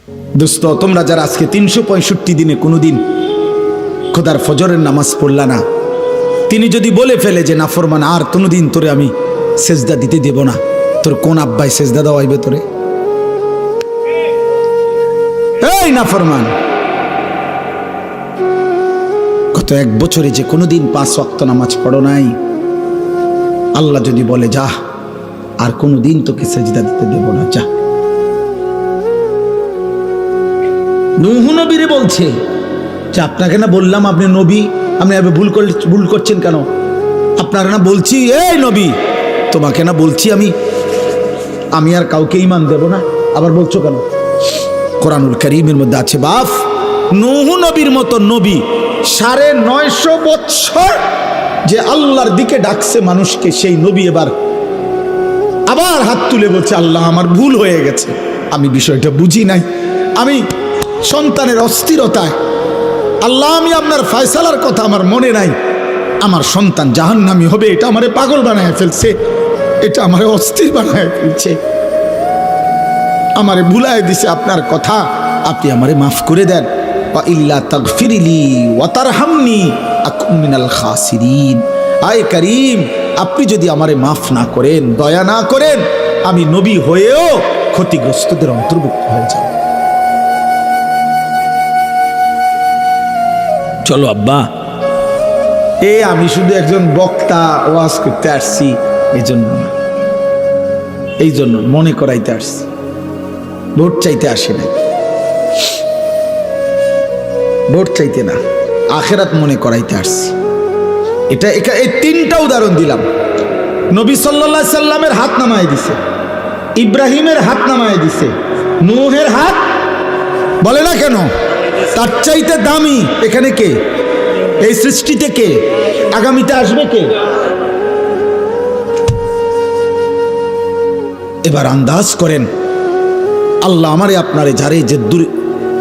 দোস্ত, তোমরা যারা আজকে 365 দিনে কোনোদিন খোদার ফজরের নামাজ পড়লা না, তিনি যদি বলে ফেলে যে নাফরমান আর কোনোদিন তোরে আমি সেজদা দিতে দেব না, তোর কোন আব্বাই সেজদা দেওয়াইবে তোরে? এই নাফরমান, গত 1 বছরে যে কোনোদিন 5 ওয়াক্ত নামাজ পড়ো নাই, আল্লাহ যদি বলে যা আর কোনোদিন তোকে সেজদা দিতে দেব না, যা। নূহ নবীরে বলছে যে আপনাকে না বললাম আপনি নবী, আপনি ভুল করছেন কেন? আপনারা না বলছি, এই নবী তোমাকে না বলছি আমি আর কাউকে ঈমান দেব না, আবার বলছো কেন? কোরআনুল কারীমের মধ্যে আছে বাপ, নূহ নবীর মতো নবী 950 বছর যে আল্লাহর দিকে ডাকছে মানুষকে, সেই নবী এবার আবার হাত তুলে বলছে আল্লাহ আমার ভুল হয়ে গেছে, আমি বিষয়টা বুঝি নাই, আমি সন্তানের অস্থিরতায়, আল্লাহ আমি আপনার ফয়সালার কথা আমার মনে নাই, আমার সন্তান জাহান্নামী হবে, এটা আমারে পাগল বানায় ফেলছে, এটা আমারে অস্থির বানায় ফেলছে, আমারে ভুলায় দিছে আপনার কথা, আপনি আমারে মাফ করে দেন। ওয়া ইল্লা তাগফিরলি ওয়া তারহামনি আকুন মিনাল খাসিরিন। আয় করিম, আপনি যদি আমারে মাফ না করেন, দয়া না করেন, আমি নবী হয়েও ক্ষতিগ্রস্তদের অন্তর্ভুক্ত হয়ে যাব। চলো আব্বা, আমি শুধু একজন বক্তা ওয়াজ করতে আসছি, এই জন্য মনে করাইতে আসছি, ভোট চাইতে আসি না, ভোট চাইতে না, আখেরাত মনে করাইতে আসছি। এই 3টা উদাহরণ দিলাম। নবী সাল্লাল্লাহু আলাইহি সাল্লামের হাত নামায় দিছে, ইব্রাহিমের হাত নামায় দিছে, নূহের হাত বলে না কেন? তার চাইতে দামি এখানে কে? এই সৃষ্টিতে কে? আগামীতে আসবে কে? এবার আন্দাজ করেন, আল্লাহ আমারে আপনারে যারে যে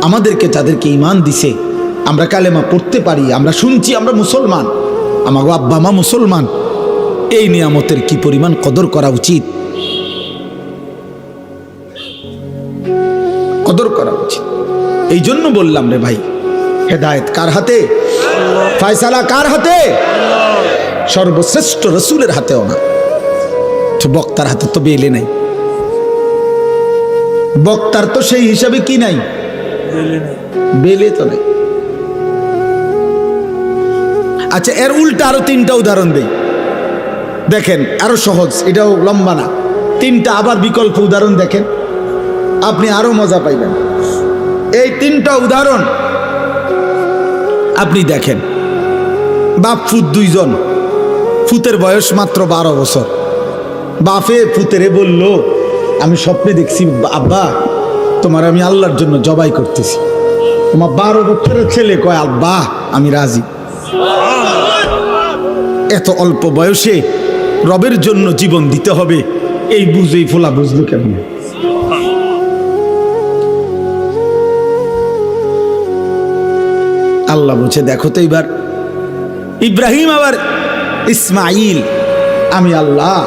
আমাদেরকে যাদেরকে ঈমান দিছে, আমরা কালেমা পড়তে পারি, আমরা শুনছি, আমরা মুসলমান, আমার আব্বা মা মুসলমান, এই নিয়ামতের কি পরিমাণ কদর করা উচিত, কদর করা উচিত। এই জন্য বললাম রে ভাই, হেদায়েত কার হাতে? ফয়সালা কার হাতে? সর্বশ্রেষ্ঠ রাসূলের হাতেও না, তো বক্তার হাতে তো বেলে নাই, বক্তার তো সেই হিসাবে কি নাই, বেলে তো নাই। আচ্ছা, এর উল্টা আরো 3টা উদাহরণ দেই, দেখেন আরো সহজ, এটাও লম্বা না, 3টা আবার বিকল্প উদাহরণ দেখেন, আপনি আরো মজা পাইবেন। এই 3টা উদাহরণ আপনি দেখেন। বাপ ফুত 2 জন, ফুতের বয়স মাত্র 12 বছর। বাপে ফুতেরে বলল, আমি স্বপ্নে দেখছি আব্বা তোমার আমি আল্লাহর জন্য জবাই করতেছি। তোমার 12 বছরের ছেলে কয় আব্বা আমি রাজি। এত অল্প বয়সে রবের জন্য জীবন দিতে হবে, এই বুঝেই ফোলা বুঝলো কেমন? আল্লাহ বলছে দেখো তো এবার ইব্রাহিম আবার ইসমাইল, আমি আল্লাহ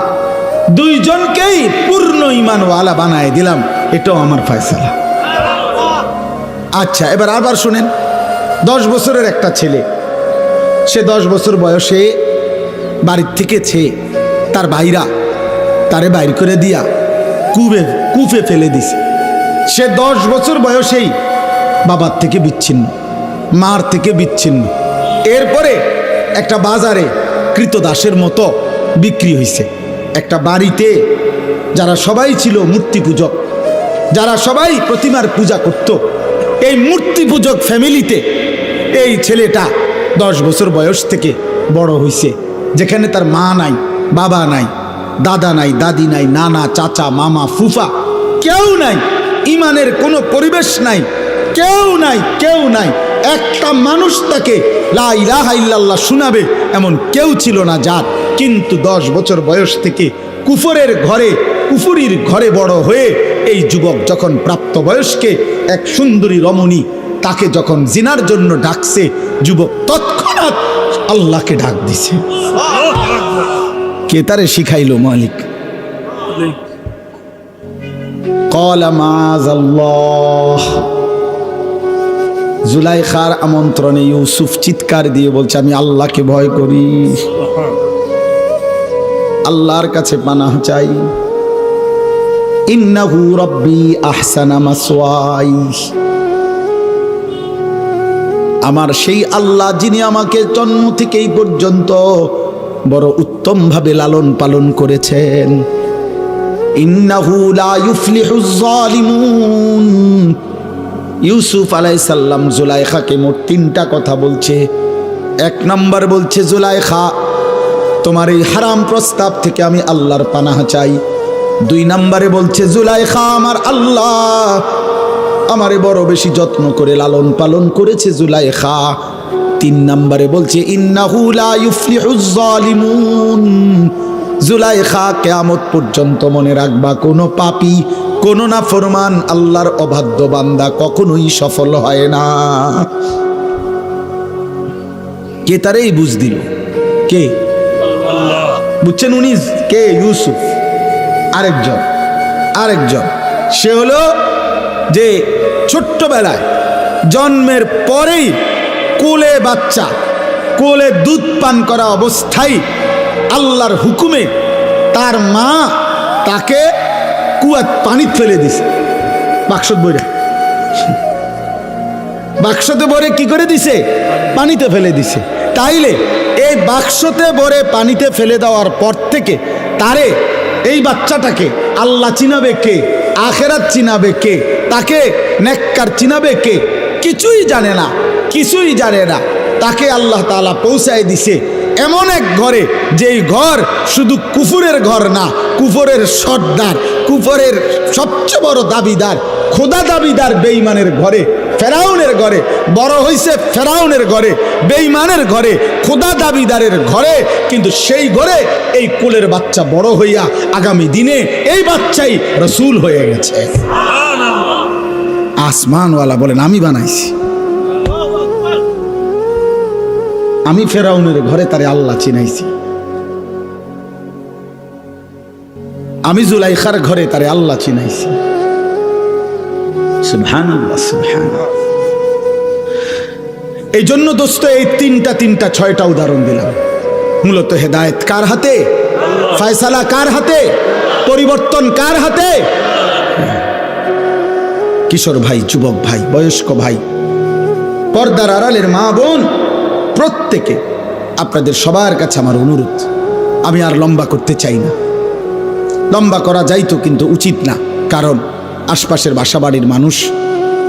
2 জনকেই পূর্ণ ঈমানওয়ালা বানায় দিলাম, এটাও আমার ফয়সালা। আচ্ছা, এবার আবার শুনেন, 10 বছরের একটা ছেলে, সে 10 বছর বয়সে বাড়ির থেকে তার ভাইরা তারে বাইর করে দিয়া কূপে ফেলে দিছে। সে 10 বছর বয়সেই বাবার থেকে বিচ্ছিন্ন, মার থেকে বিচ্ছিন্ন। এরপরে একটা বাজারে কৃতদাসের মতো বিক্রি হয়েছে। একটা বাড়িতে যারা সবাই ছিল মূর্তি পূজক, যারা সবাই প্রতিমার পূজা করত, এই মূর্তি পূজক ফ্যামিলিতে এই ছেলেটা 10 বছর বয়স থেকে বড় হয়েছে, যেখানে তার মা নাই, বাবা নাই, দাদা নাই, দাদি নাই, নানা, চাচা, মামা, ফুফা কেউ নাই, ঈমানের কোনো পরিবেশ নাই, কেউ নাই। একটা মানুষ তাকে লা ইলাহা ইল্লাল্লাহ শোনাবে এমন কেউ ছিল না যার। কিন্তু 10 বছর বয়স থেকে কুফুরির ঘরে বড় হয়ে এই যুবক যখন প্রাপ্তবয়স্কে এক সুন্দরী রমণী তাকে যখন জিনার জন্য ডাকছে, যুবক তৎক্ষণাৎ আল্লাহকে ডাক দিছে। কে তারে শিখাইলো? মালিক। ক্বালা মাআযাল্লাহ। জুলাইখার আমন্ত্রণে ইউসুফ চিৎকার দিয়ে বলছে, আমি আল্লাহকে ভয় করি, আল্লাহর কাছে পানাহ চাই। ইন্নাহু রাব্বি আহসানা মাসওয়াই, আমার সেই আল্লাহ যিনি আমাকে জন্ম থেকে এই পর্যন্ত বড় উত্তম ভাবে লালন পালন করেছেন। ইন্নাহু লা ইউফলিহুজ যালিমুন। ইউসুফ আলাইহিস সালাম জুলাইখাকে মোট 3টা কথা বলছে। 1 নাম্বার বলছে, জুলাইখা তোমার এই হারাম প্রস্তাব থেকে আমি আল্লাহর পানাহ চাই। 2 নম্বরে বলছে, জুলাইখা আমার আল্লাহ আমারে বড় বেশি যত্ন করে লালন পালন করেছে জুলাইখা। 3 নম্বরে বলছে, ইন্নাহু লা ইউফলিহুজ যালিমুন। জুলাইখা কিয়ামত পর্যন্ত মনে রাখবা, কোনো পাপী, কোনো নাফরমান আল্লাহর অবাধ্য বান্দা কখনোই সফল হয় না। কে তারে এই বুঝ দিল? কে বুঝছেন? উনি কে? ইউসুফ। আরেকজন সে হলো যে ছোট্টবেলায় জন্মের পরেই কোলে বাচ্চা, কোলে দুধ পান করা অবস্থায় আল্লাহর হুকুমে তার মা তাকে কুয়াত পানি ফেলে দিছে। বাক্সতে ভরে কি করে দিছে? পানিতে ফেলে দিছে। তাইলে এই বাক্সতে ভরে পানিতে ফেলে দেওয়ার পর থেকে তারে, এই বাচ্চাটাকে আল্লাহ চিনাবে কে? আখেরাত চিনাবে কে? তাকে নেককার চিনাবে কে? কিছুই জানে না। তাকে আল্লাহ তাআলা পৌঁছায় দিছে এমন এক ঘরে, যেই ঘর শুধু কুফুরের ঘর না, কুফরের সর্দার, কুফরের সবচেয়ে বড় দাবিদার, খোদা দাবিদার বেঈমানের ঘরে, ফেরাউনের ঘরে বড় হইছে, ফেরাউনের ঘরে, বেঈমানের ঘরে, খোদা দাবিদারের ঘরে। কিন্তু সেই ঘরে এই কোলের বাচ্চা বড় হইয়া আগামী দিনে এই বাচ্চাই রাসূল হয়ে গেছে। আসমানওয়ালা বলেন, আমি বানাইছি। আমি ফেরাউনের ঘরে তারে আল্লাহ চিনাইছি। আমি জুলাইখার ঘরে তারে আল্লাহ চিনাইছি। সুবহানাল্লাহ, সুবহানাল্লাহ। এই জন্য দোস্ত এই তিনটা 6টা উদাহরণ দিলাম। মূলত হেদায়েত কার হাতে? ফয়সালা কার হাতে? পরিবর্তন কার হাতে? কিশোর ভাই, যুবক ভাই, বয়স্ক ভাই, পর্দার আড়ালের মা বোন, প্রত্যেকে আপনাদের সবার কাছে আমার অনুরোধ, আমি আর লম্বা করতে চাই না। লম্বা করা যাইতো কিন্তু উচিত না, কারণ আশপাশের বাসাবাড়ির মানুষ,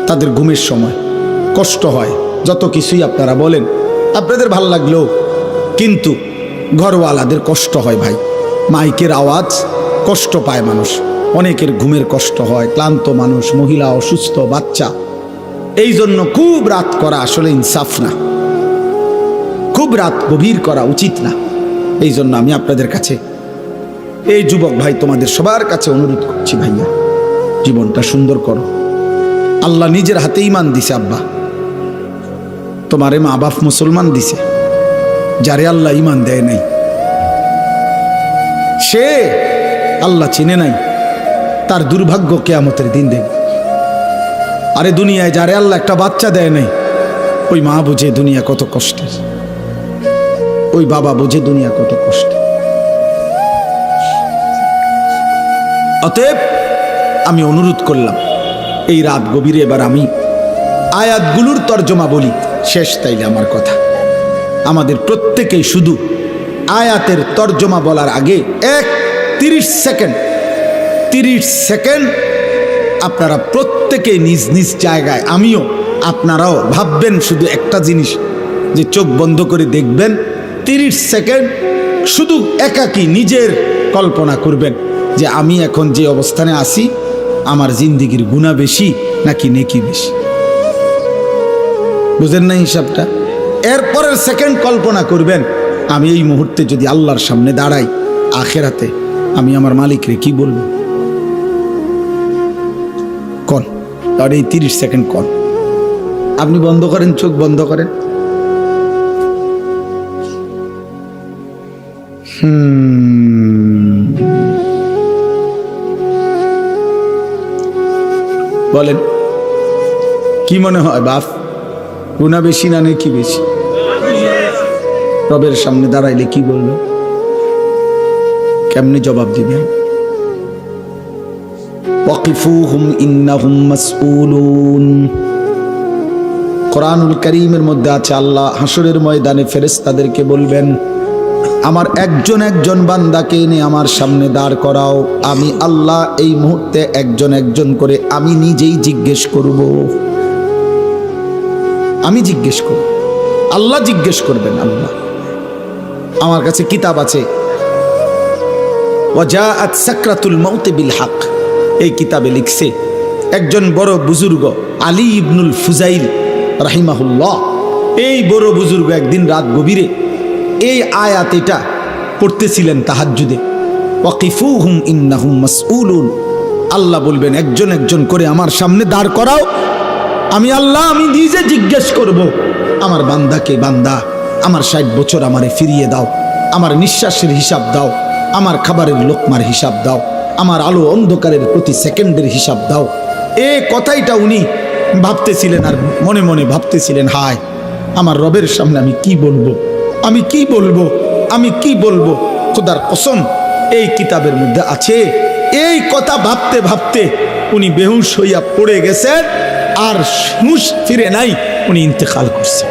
তাদের ঘুমের সময় কষ্ট হয়। যত কিছুই আপনারা বলেন, আপনাদের ভাল লাগলেও কিন্তু ঘরওয়ালাদের কষ্ট হয় ভাই। মাইকের আওয়াজ কষ্ট পায় মানুষ, অনেকের ঘুমের কষ্ট হয়, ক্লান্ত মানুষ, মহিলা, অসুস্থ, বাচ্চা। এই জন্য খুব রাত করা আসলে ইনসাফ না, খুব রাত গভীর করা উচিত না। এই জন্য আমি আপনাদের কাছে, এই যুবক ভাই, তোমাদের সবার কাছে অনুরোধ করছি, ভাইয়া জীবনটা সুন্দর করো। আল্লাহ নিজের হাতে ঈমান দিছে। আব্বা, তোমারে মা বাপ মুসলমান দিছে। যারে আল্লাহ ঈমান দেয় নাই, সে আল্লাহ চিনে নাই, তার দুর্ভাগ্য কিয়ামতের দিন দেখবে। আরে দুনিয়ায় যারে আল্লাহ একটা বাচ্চা দেয় নাই, ওই মা বুঝে দুনিয়া কত কষ্টের, ওই বাবা বুঝে দুনিয়া কত কষ্টের। অতএব আমি অনুরোধ করলাম, এই রাত গভীরে এবার আমি আয়াতগুলোর তর্জমা বলি, শেষ তাইলে আমার কথা। আমাদের প্রত্যেকেই শুধু আয়াতের তর্জমা বলার আগে 30 সেকেন্ড আপনারা প্রত্যেকেই নিজ নিজ জায়গায়, আমিও, আপনারাও ভাববেন শুধু একটা জিনিস, যে চোখ বন্ধ করে দেখবেন। 30 সেকেন্ড শুধু একাকী নিজের কল্পনা করবেন যে আমি এখন যে অবস্থানে আছি, আমার জিন্দিগির গুনাহ বেশি নাকি নেকি বেশি। বুঝেন না হিসাবটা? এরপরের সেকেন্ড কল্পনা করবেন, আমি এই মুহূর্তে যদি আল্লাহর সামনে দাঁড়াই আখেরাতে, আমি আমার মালিকরে কি বলবো? কোন তার এই 30 সেকেন্ড কোন? আপনি বন্ধ করেন, চোখ বন্ধ করেন। বলেন কি মনে হয় বাপ, গুনাহ বেশি না নেকি বেশি? রবের সামনে দাঁড়াইলে কি বলবে, কেমনে জবাব দিবেন? ওয়াকিফুহুম ইন্নাহুম মাসউলুন। কোরআনুল কারীমের মধ্যে আছে আল্লাহ হাসরের ময়দানে ফেরেশতাদেরকে বলবেন, আমার একজন একজন বান্দাকে এনে আমার সামনে দাঁড় করাও, আমি আল্লাহ এই মুহূর্তে একজন একজন করে আমি নিজেই জিজ্ঞেস করব। আমি জিজ্ঞেস করব, আল্লাহ জিজ্ঞেস করবেন। আল্লাহ, আমার কাছে কিতাব আছে ওয়াজাআত সাকরাতুল মাউত বিল হক, এই কিতাবে লিখছে একজন বড় বুজুর্গ আলী ইবনুল ফুজাইল রাহিমাহুল্লাহ, এই বড় বুজুর্গ একদিন রাত গভীরে এই আয়াত এটা পড়তেছিলেন তাহাজ্জুদে, ওয়াকিফুহুম ইন্নাহুম মাসউলুন। আল্লাহ বলবেন একজন একজন করে আমার সামনে দাঁড় করাও, আমি আল্লাহ আমি নিজে জিজ্ঞেস করব আমার বান্দাকে, বান্দা আমার 60 বছর আমারে ফিরিয়ে দাও, আমার নিঃশ্বাসের হিসাব দাও, আমার খাবারের লোকমার হিসাব দাও, আমার আলো অন্ধকারের প্রতি সেকেন্ডের হিসাব দাও। এই কথাইটা উনি ভাবতেছিলেন আর মনে মনে ভাবতেছিলেন, হায় আমার রবের সামনে আমি কি বলবো, আমি কি বলবো, আমি কি বলবো। খোদার কসম এই কিতাবের মধ্যে আছে, এই কথা ভাবতে ভাবতে উনি বেহুশ হইয়া পড়ে গেছেন, আর হুঁশ ফিরে নাই, উনি ইন্তেকাল করছেন,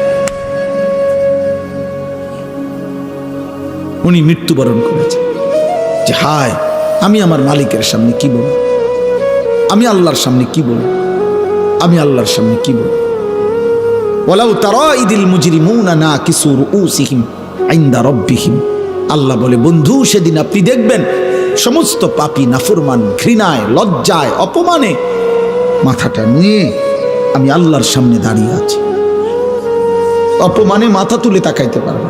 উনি মৃত্যুবরণ করেছেন। যে হায় আমি আমার মালিকের সামনে কি বলবো, আমি আল্লাহর সামনে কি বলবো, আমি আল্লাহর সামনে কি বলবো। ওয়ালাউ তারা ইদিল মুজরিমুনা নাকিসু রুউসিহিম ইনদা রাব্বিহিম, আল্লাহ বলে বন্ধু সেদিন আপনি দেখবেন সমস্ত পাপী নাফরমান ঘৃণায় লজ্জায় অপমানে মাথাটা নিয়ে আমি আল্লাহর সামনে দাঁড়িয়ে আছি, অপমানে মাথা তুলে তাকাইতে পারবে।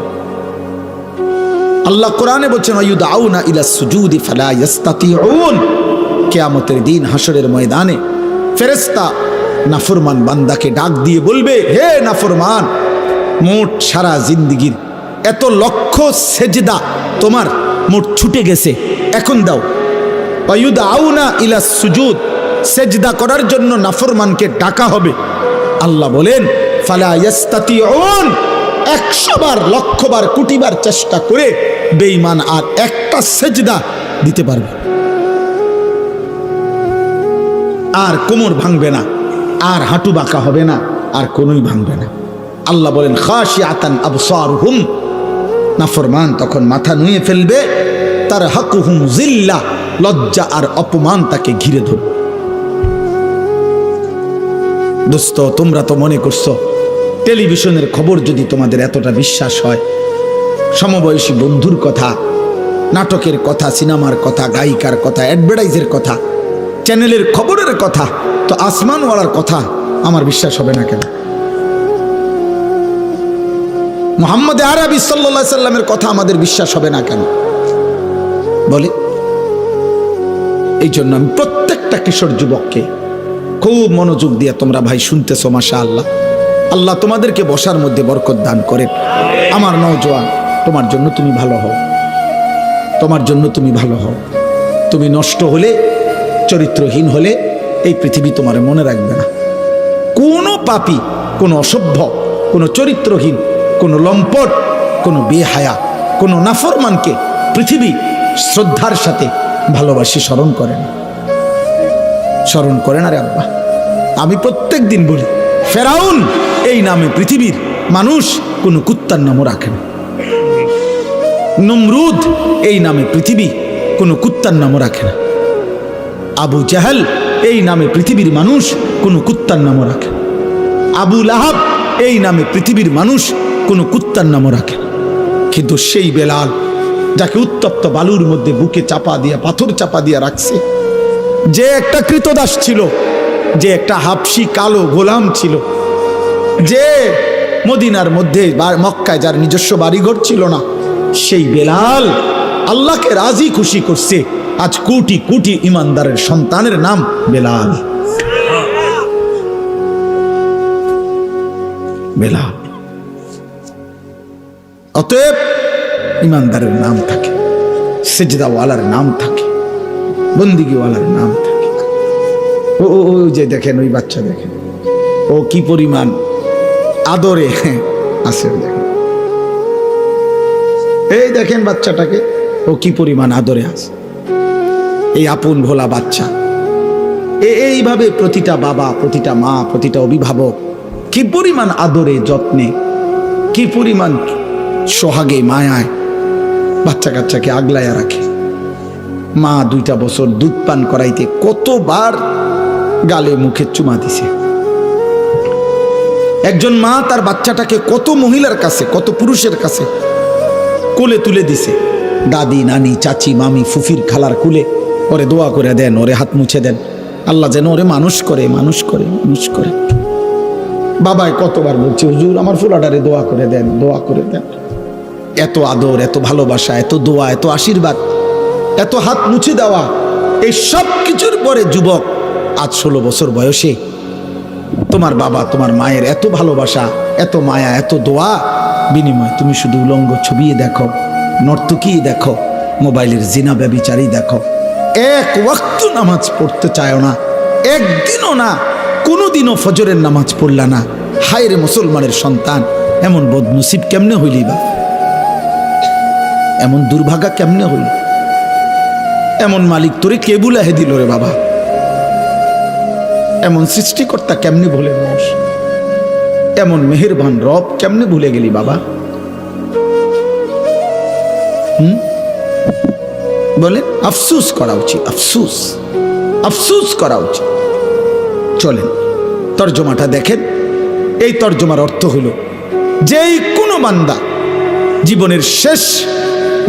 আল্লাহ কোরআনে বলছেন ওয়ায়ুদআউনা ইলা সুজুদি ফালা ইস্তাতিউন, কিয়ামতের দিন হাসরের ময়দানে ফেরেশতা নাফরমান বান্দাকে ডাক দিয়ে বলবে, হে নাফরমান, মোট সারা জিন্দেগির এত লক্ষ সেজদা তোমার মোট ছুটে গেছে, এখন দাও। ওয়ায়ুদআউনা ইলা সুজুদ, সেজদা করার জন্য নাফরমানকে ডাকা হবে। আল্লাহ বলেন ফালা ইস্তাতিউন, 100 বার লক্ষ বার কোটি বার চেষ্টা করে বেঈমান আর একটা সেজদা দিতে পারবে, আর কোমর ভাঙবে না, আর হাঁটু বাঁকা হবে না, আর কোনোই ভাঙবে না। আল্লাহ বলেন খাশিআতান আবসারুহুম, নাফরমান তখন মাথা নুয়ে ফেলবে, তার হাকুহুম জিল্লা, লজ্জা আর অপমান তাকে ঘিরে ধরবে। দোস্ত তোমরা তো মনে করছো টেলিভিশনের খবর যদি তোমাদের এতটা বিশ্বাস হয়, সমবয়সী বন্ধুর কথা, নাটকের কথা, সিনেমার কথা, গায়িকার কথা, অ্যাডভার্টাইজের কথা, চ্যানেলের খবরের কথা, তো আসমানওয়ালার কথা আমার বিশ্বাস হবে না কেন? মুহাম্মদ আরবি সাল্লাল্লাহু আলাইহি সাল্লামের কথা আমাদের বিশ্বাস হবে না কেন বলে? এই জন্য আমি প্রত্যেকটা কিশোর যুবককে খুব মনোযোগ দিয়ে তোমরা ভাই শুনতেছো, মাশাআল্লাহ, আল্লাহ তোমাদেরকে বসার মধ্যে বরকত দান করেন। আমার নওজোয়ান, তোমার জন্য তুমি ভালো হও, তোমার জন্য তুমি ভালো হও। তুমি নষ্ট হলে, চরিত্রহীন হলে এই পৃথিবী তোমার মনে রাখবে না। কোনো পাপী, কোনো অসভ্য, কোনো চরিত্রহীন, কোনো লম্পট, কোনো বেহায়া, কোনো নাফরমানকে পৃথিবী শ্রদ্ধার সাথে ভালোবাসি স্মরণ করে না, স্মরণ করে না রে আব্বা। আমি প্রত্যেক দিন বলি, ফেরাউন এই নামে পৃথিবীর মানুষ কোনো কুত্তার নামও রাখে না, নমরুদ এই নামে পৃথিবী কোনো কুত্তার নামও রাখে না, আবু জাহেল এই নামে পৃথিবীর মানুষ কোনো কুত্তার নামও রাখে না, আবু লাহাব এই নামে পৃথিবীর মানুষ কোনো কুত্তার নামও রাখে না। কিন্তু সেই বেলাল, যাকে উত্তপ্ত বালুর মধ্যে বুকে চাপা দিয়া, পাথর চাপা দিয়া রাখছে, যে একটা কৃতদাস ছিল, যে একটা হাবশি কালো গোলাম ছিল, যে মদিনার মধ্যে মক্কায় যার নিজস্ব বাড়িঘর ছিল না, সেই বেলাল আল্লাহকে রাজি খুশি করছে। আজ কোটি কোটি ইমানদারের সন্তানের নাম বেলাল। বেলাল, অতএব ইমানদারের নাম থাকে, সেজদাওয়ালার নাম থাকে, বন্দিগিওয়ালার নাম থাকে। ও যে দেখেন ওই বাচ্চা, দেখেন ও কি পরিমাণ আদরে আছে, দেখেন এই দেখেন বাচ্চাটাকে, ও কি পরিমাণ আদরে আছে, এই আপন ভোলা বাচ্চা। এইভাবে প্রতিটা বাবা, প্রতিটা মা, প্রতিটা অভিভাবক কি পরিমাণ আদরে যত্নে, কি পরিমাণ সোহাগে মায়ায় বাচ্চা কাচ্চাকে আগলায়া রাখে। মা 2টা বছর দুধ পান করাইতে কতবার গালে মুখে চুমা দিছে। একজন মা তার বাচ্চাটাকে কত মহিলার কাছে, কত পুরুষের কাছে কোলে তুলে দিছে। দাদি, নানি, চাচি, মামি, ফুফির, খালার কুলে ওরে দোয়া করে দেন, ওরে হাত মুছে দেন, আল্লাহ যেন ওরে মানুষ করে, মানুষ করে, মানুষ করে। বাবায় কতবার বলছে, হুজুর আমার ফুলাটারে দোয়া করে দেন, দোয়া করে দেন। এত আদর, এত ভালোবাসা, এত দোয়া, এত আশীর্বাদ, এত হাত মুছে দেওয়া, এই সব কিছুর পরে যুবক আজ 16 বছর বয়সে তোমার বাবা, তোমার মায়ের এত ভালোবাসা, এত মায়া, এত দোয়া বিনিময় তুমি শুধু উলঙ্গ ছবি দেখো, নর্তকী দেখো, মোবাইলের জিনা ব্যভিচারী দেখো। এক ওয়াক্ত নামাজ পড়তে চায় না, একদিনও না, কোনোদিনও ফজরের নামাজ পড়লা না। হায় রে মুসলমানের সন্তান, এমন বদনসিব কেমনে হইলি বা, এমন দুর্ভাগা কেমনে হইল? এমন মালিক তোরে কে বুলাহে দিল রে বাবা? এমন সৃষ্টিকর্তা কেমনে ভুলে মানুষ? এমন মেহেরবান রব কেমনে ভুলে গেলি বাবা? বলে আফসোস করা উচিত, আফসোস, আফসোস করা উচিত। চলেন তর্জমাটা দেখেন। এই তর্জমার অর্থ হলো, যেই কোনো বান্দা জীবনের শেষ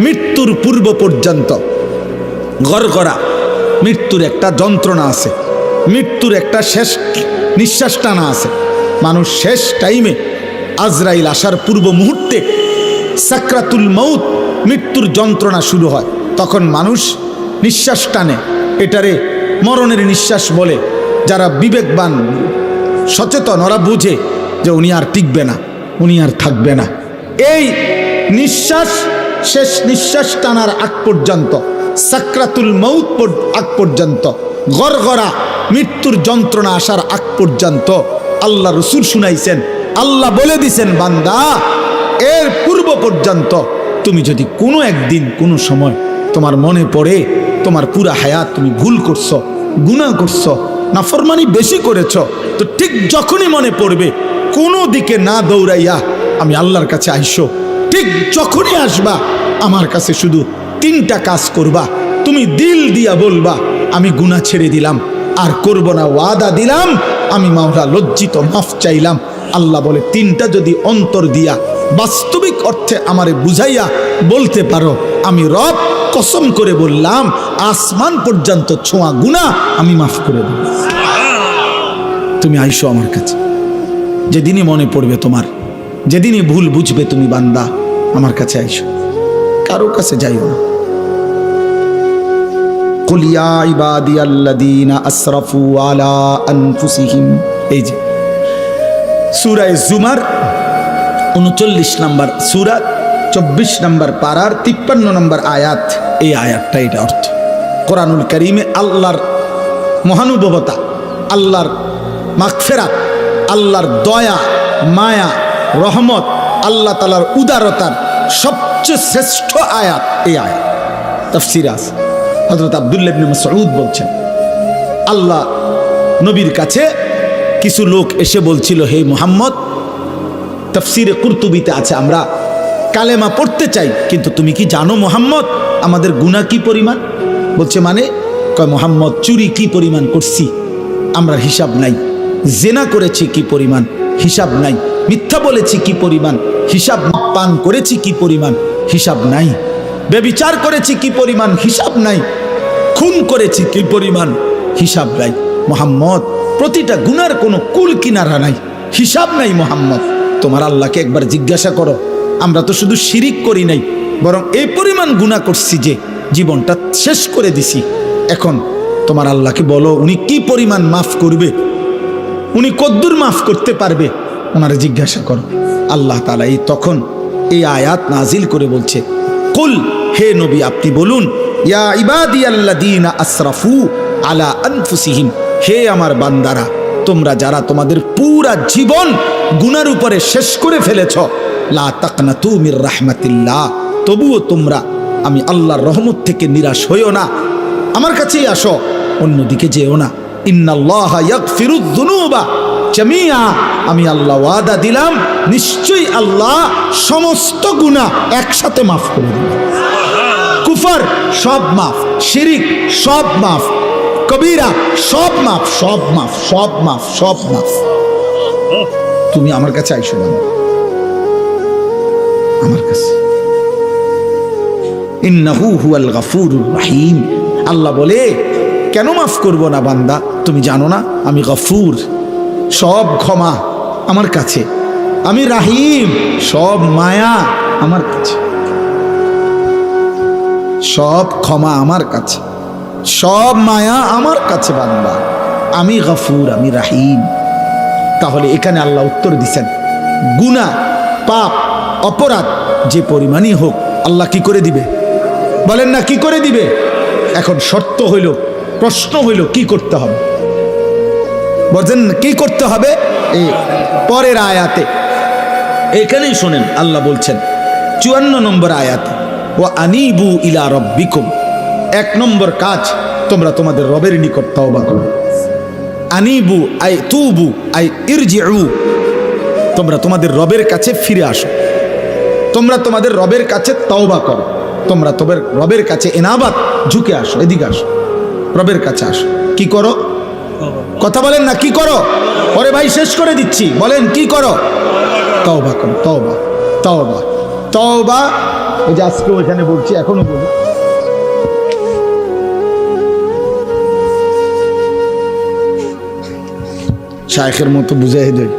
মৃত্যুর পূর্ব পর্যন্ত গড়গড়া মৃত্যুর একটা যন্ত্রণা আছে, মৃত্যুর একটা শেষ নিঃশ্বাস টানা আছে। মানুষ শেষ টাইমে আজরাইল আসার পূর্ব মুহূর্তে সাকরাতুল মউত, মৃত্যুর যন্ত্রণা শুরু হয়, তখন মানুষ নিঃশ্বাস টানে। এটারে মরণের নিঃশ্বাস বলে। যারা বিবেকবান, সচেতন, ওরা বুঝে যে উনি আর টিকবে না, উনি আর থাকবে না। এই নিঃশ্বাস, শেষ নিঃশ্বাস টানার আগ পর্যন্ত, সাকরাতুল মউত আগ পর্যন্ত, গড়গড়া মৃত্যুর যন্ত্রণা আসার আগ পর্যন্ত আল্লাহ রসুল শুনাইছেন, আল্লাহ বলে দিছেন, বান্দা এর পূর্ব পর্যন্ত তুমি যদি কোনো একদিন কোনো সময় তোমার মনে পড়ে তোমার পুরা হায়াত তুমি ভুল করছো, গুনাহ করছো, নাফরমানি বেশি করেছো, তো ঠিক যখনই মনে পড়বে কোনো দিকে না দৌড়াইয়া আমি আল্লাহর কাছে আইসো। ঠিক যখনই আসবা আমার কাছে শুধু 3টা কাজ করবা। তুমি দিল দিয়া বলবা আমি গুনাহ ছেড়ে দিলাম, আর করব না, ওয়াদা দিলাম, আমি মাওলা লজ্জিত, মাফ চাইলাম। আল্লাহ বলে 3টা যদি অন্তর দিয়া বাস্তবিক অর্থে আমারে বুঝাইয়া বলতে পারো, আমি রব কসম করে বললাম আসমান পর্যন্ত ছোঁয়া গুনাহ আমি মাফ করে দেব। তুমি আইসো আমার কাছে, যেদিনই মনে পড়বে তোমার, যেদিনই ভুল বুঝবে তুমি বান্দা, আমার কাছে আইসো, কারো কাছে যাইও না। কুল ইয়া ইবাদিয়াল্লাযীনা আসরাফু আলা আনফুসিহিম, এই যে সূরা জুমার 39 নম্বর সূরা 24 নম্বর পারার 53 নম্বর আয়াত। এই আয়াতটা, এটা অর্থ কোরআনুল কারীমে আল্লাহর মহানুভবতা, আল্লাহর মাগফিরাত, আল্লাহর দয়া, মায়া, রহমত, আল্লাহ তাআলার উদারতার সবচেয়ে শ্রেষ্ঠ আয়াত এই আয়াত। তাফসীরে আছে, হযরত আব্দুল্লাহ ইবনে মাসউদ বলছেন, আল্লাহ নবীর কাছে কিছু লোক এসে বলছিল, হে মুহাম্মদ, তাফসীরে কুরতুবিতে আছে, আমরা কালেমা পড়তে চাই, কিন্তু তুমি কি জানো মুহাম্মদ আমাদের গুনাহ কি পরিমাণ? বলছে মানে? কয় মুহাম্মদ, চুরি কি পরিমাণ করছি আমরা হিসাব নাই, জেনা করেছি কি পরিমাণ হিসাব নাই, মিথ্যা বলেছি কি পরিমাণ হিসাব, পান করেছি কি পরিমাণ হিসাব নাই, ব্যভিচার করেছি কি পরিমাণ হিসাব নাই, খুন করেছি কি পরিমাণ হিসাব নাই। মুহাম্মদ, প্রতিটা গুনার কোনো কুল কিনারা নাই, হিসাব নাই। মুহাম্মদ, তোমার আল্লাহকে একবার জিজ্ঞাসা করো, আমরা তো শুধু শিরিক করি নাই, বরং এই পরিমাণ গুনাহ করছি যে জীবনটা শেষ করে দিছি। এখন তোমার আল্লাহকে বলো উনি কি পরিমাণ মাফ করবে, উনি কদ্দুর মাফ করতে পারবে, ওনারে জিজ্ঞাসা করো। আল্লাহ তাআলা এই তখন এই আয়াত নাজিল করে বলছে, কুল, হে নবী আপনি বলুন, ইয়া ইবাদিয়াল্লাযীনা আসরাফু আলা আনফুসিহিম, হে আমার বান্দারা, তোমরা যারা তোমাদের পুরা জীবন গুনার উপরে শেষ করে ফেলেছ, লা তাকনাতু মির রাহমাতিল্লাহ, তবুও তোমরা আমি আল্লাহর রহমত থেকে নিরাশ হইও না, আমার কাছেই আসো, অন্যদিকে যেও না। ইন্নাল্লাহা ইয়াগফিরুয যুনুবা জামিআ, আমি আল্লাহ ওয়াদা দিলাম নিশ্চয়ই আল্লাহ সমস্ত গুনাহ একসাথে মাফ করে দিবেন। কুফর সব মাফ, শিরিক সব মাফ, কবিরা সব মাফ, সব মাফ, সব মাফ, সব মাফ। তুমি আমার কাছে আইসো না, আমার কাছে। ইন্নাহু হুয়াল গাফুরুর রহিম, আল্লাহ বলে কেন মাফ করব না বান্দা, তুমি জানো না আমি গফুর, সব ক্ষমা আমার কাছে, আমি রাহিম, সব মায়া আমার কাছে, সব ক্ষমা আমার কাছে, সব মায়া আমার কাছে বান্দা, আমি গফুর, আমি রাহিম। তাহলে এখানে আল্লাহ উত্তর দিছেন, গুনাহ পাপ অপরাধ যে পরিমাণই হোক আল্লাহ কি করে দিবে, বলেন না কি করে দিবে। এখন শর্ত হইল, প্রশ্ন হইল কি করতে হবে, বলেন কি করতে হবে। এই পরের আয়াতে এখানেই শোনেন, আল্লাহ বলছেন 54 নম্বর আয়াতে, ওয়া আনিবু ইলা রাব্বিকুম, 1 নম্বর কাজ, তোমরা তোমাদের রবের নিকট তওবা করো। আনিবু আই তুবু আই ইরজিউ, তোমরা তোমাদের রবের কাছে ফিরে আসো, তোমরা তোমাদের রবের কাছে তওবা করো, তোমরা তোমাদের রবের কাছে ইনাবাত, ঝুঁকে আসো, এদিকে আসো, রবের কাছে আসো। কি করো, কথা বলেন না কি করো, ওরে ভাই শেষ করে দিচ্ছি, বলেন কি করো, তওবা করো, তওবা, তওবা, তওবা। এই যে আজকে ওইখানে বলছি, এখনো বলি, শায়েখের মতো বুঝাই দেয়।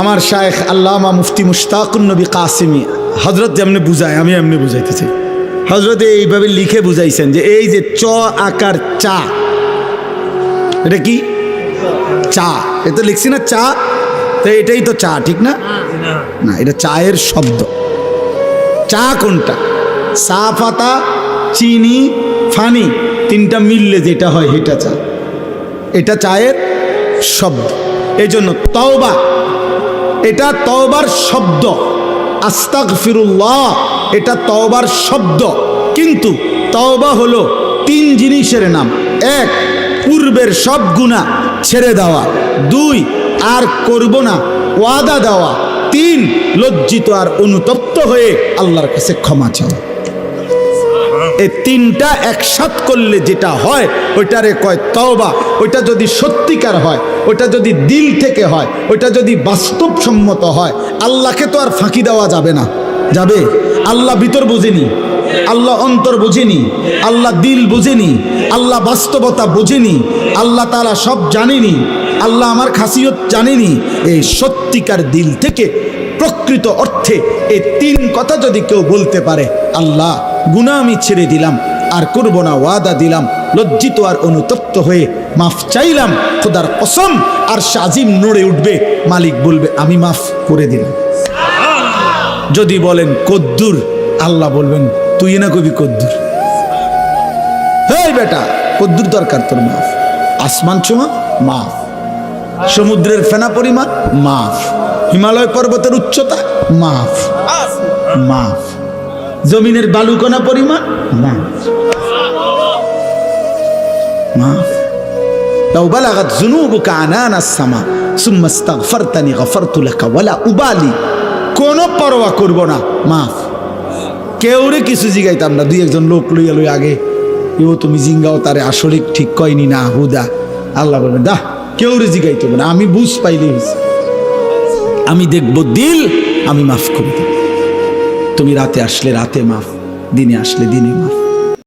আমার শায়েখ আল্লামা মুফতি মুশতাকুন নবী কাসিমি হযরত যেমনি বুঝায় আমি এমনি বুঝাইতে চাই। হযরতে এইভাবে লিখে বুঝাইছেন যে এই যে চ আকার চা, এটা কি চা, এটা লিখছি না চা, তো এটাই তো চা, ঠিক না? না, এটা চায়ের শব্দ। চা কোনটা? চা পাতা, চিনি, ফানি, তিনটা মিললে যেটা হয় এটা চা, এটা চায়ের শব্দ। এই জন্য তওবা, এটা তওবার শব্দ, আস্তাগফিরুল্লাহ এটা তওবার শব্দ। কিন্তু তওবা হলো 3 জিনিসের নাম। 1, পূর্বের সব গুনাহ ছেড়ে দেওয়া। 2, আর করব না ওয়াদা দেওয়া। 3, লজ্জিত আর অনুতপ্ত হয়ে আল্লাহর কাছে ক্ষমা চাওয়া। এই 3টা একসাথ করলে যেটা হয় ওইটারে কয় তওবা। ওইটা যদি সত্যিকার হয়, ওইটা যদি দিল থেকে হয়, ওইটা যদি বাস্তবসম্মত হয়, আল্লাহকে তো আর ফাঁকি দেওয়া যাবে না। যাবে? আল্লাহ ভিতর বুঝেনি, আল্লাহ অন্তর বুঝেনি, আল্লাহ দিল বুঝেনি, আল্লাহ বাস্তবতা বুঝেনি, আল্লাহ তাআলা সব জানেনি, আল্লাহ আমার খাসিয়ত জানেনি। এই সত্যিকার দিল থেকে প্রকৃত অর্থে এই 3 কথা যদি কেউ বলতে পারে, আল্লাহ গুনাহ আমি ছেড়ে দিলাম, আর করব না ওয়াদা দিলাম, লজ্জিত আর অনুতপ্ত হয়ে মাফ চাইলাম, খোদার কসম আর শাজিম নড়ে উঠবে, মালিক বলবে আমি মাফ করে দিলাম। যদি বলেন কদ্দুর, আল্লাহ বলবেন তুই না কবি কদ্দুর, হেই বেটা কদ্দুর দরকার তোর, মাফ। আসমান ছোঁয়া মাফ, সমুদ্রের ফেনা পরিমাণ মাফ, হিমালয় পর্বতের উচ্চতা মাফ, মাফ, জমিনের বালুকণা পরিমাণ মাফ, মাফ। লাউ বালাগাত যুনুবুকা আনানাস সামা সুম্মা ইস্তাগফারতানি গফারতু লাকা ওয়ালা উবালি, কোনো পরোয়া করব না, মাফ। কেউরে কিছু জিগাইতাম না, 2-1 লোক লইয়া লই আগে, এও তুমি জিঙ্গাও তারে আসলে ঠিক কয়নি না হুদা। আল্লাহ বলবেন দা কেউরে জিগাইতে হবে না, আমি বুঝ পাইলে হয়েছে, আমি দেখব দিল, আমি মাফ করে দেব। তুমি রাতে আসলে রাতে মাফ, দিনে আসলে দিনে মাফ।